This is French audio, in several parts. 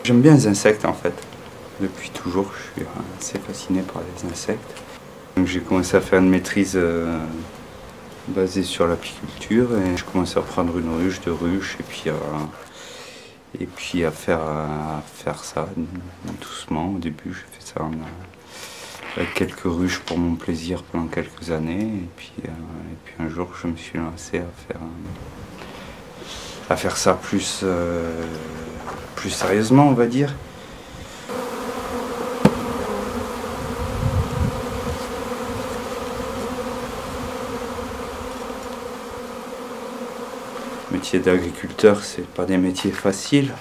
J'aime bien les insectes en fait. Depuis toujours, je suis assez fasciné par les insectes. Donc j'ai commencé à faire une maîtrise basée sur l'apiculture et je commençais à prendre une ruche, deux ruches et puis à faire ça doucement. Au début, j'ai fait ça avec quelques ruches pour mon plaisir pendant quelques années et puis un jour, je me suis lancé à faire ça plus sérieusement, on va dire. Le métier d'agriculteur, c'est pas des métiers faciles.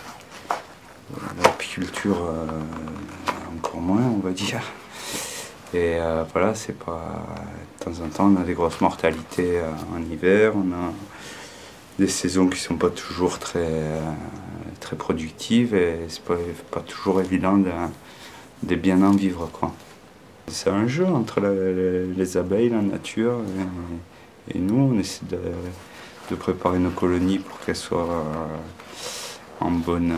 L'apiculture, encore moins, on va dire. Et voilà, c'est pas. De temps en temps, on a des grosses mortalités en hiver, on a des saisons qui sont pas toujours très productives et c'est pas toujours évident de bien en vivre, quoi. C'est un jeu entre les abeilles, la nature et nous, on essaie de préparer nos colonies pour qu'elles soient en bon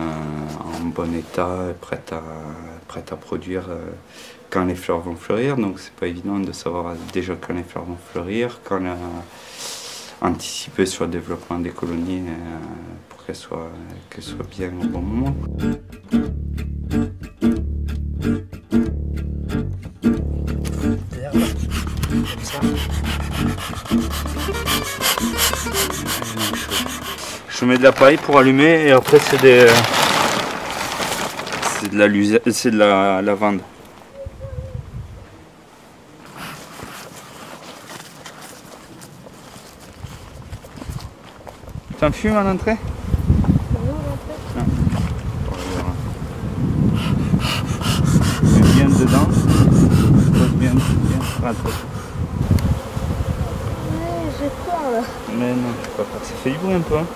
état et prêtes à produire quand les fleurs vont fleurir. Donc c'est pas évident de savoir déjà quand les fleurs vont fleurir, quand anticiper sur le développement des colonies pour qu'elles soient bien au bon moment. Je mets de la paille pour allumer et après c'est de la lavande. T'en fumes à l'entrée? Non. Bien dedans. Bien rentre. Ouais, j'ai peur là. Mais non, je peux pas faire. Ça fait du bruit un peu. Hein.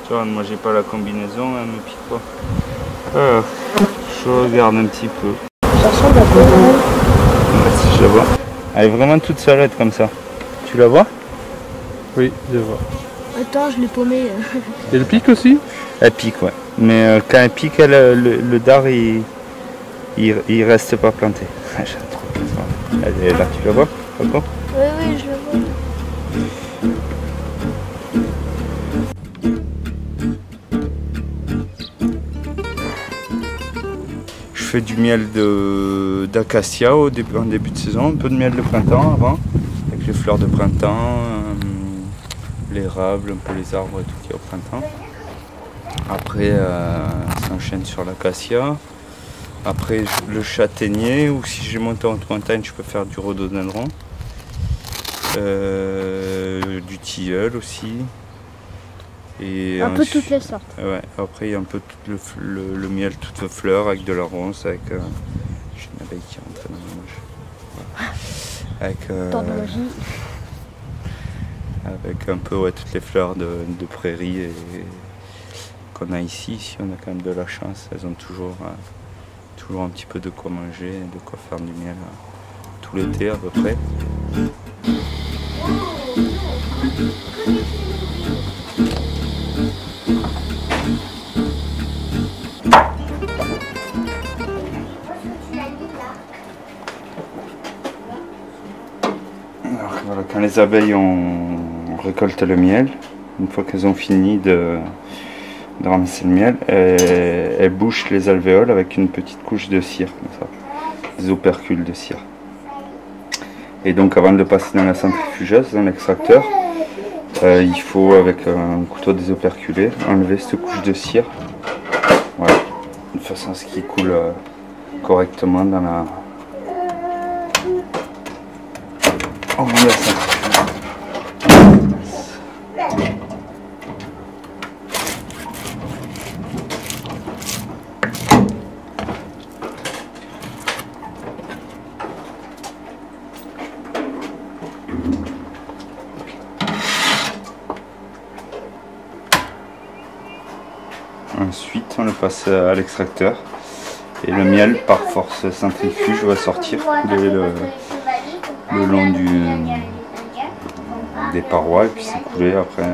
Tu vois, moi j'ai pas la combinaison, elle me pique pas. Je regarde un petit peu. Ça ressemble à quoi? Ouais, si je la vois. Elle est vraiment toute seule comme ça. Tu la vois? Oui, je vois. Attends, je l'ai paumé. Et elle pique aussi? Elle pique, ouais. Mais quand elle pique, le dard, il reste pas planté. J'aime trop ça. Elle est là, tu la vois? D'accord? Oui, je le vois. Je fais du miel d'acacia en début de saison, un peu de miel de printemps avant, avec les fleurs de printemps, l'érable, un peu les arbres et tout qui est au printemps. Après, ça enchaîne sur l'acacia. Après, le châtaignier, ou si j'ai monté en montagne, je peux faire du rhododendron. Du tilleul aussi. Et un peu toutes les sortes. Ouais, après il y a un peu tout le miel, toutes les fleurs avec de la ronce, avec j'ai une abeille qui rentre dans ma bouche. Voilà. Avec Temps de magie. avec un peu ouais, toutes les fleurs de prairie qu'on a ici. Ici on a quand même de la chance, elles ont toujours un petit peu de quoi manger, de quoi faire du miel tout l'été à peu près. Alors voilà, quand les abeilles on récolte le miel, une fois qu'elles ont fini de ramasser le miel, elles bouchent les alvéoles avec une petite couche de cire, comme ça, des opercules de cire. Et donc avant de le passer dans la centrifugeuse, dans l'extracteur, il faut avec un couteau désoperculé enlever cette couche de cire, voilà, de façon à ce qu'il coule correctement dans la... Oh, oui, la centrifugeuse. Ensuite, on le passe à l'extracteur. Et le miel, par force centrifuge, va sortir, couler le long des parois et puis s'écouler après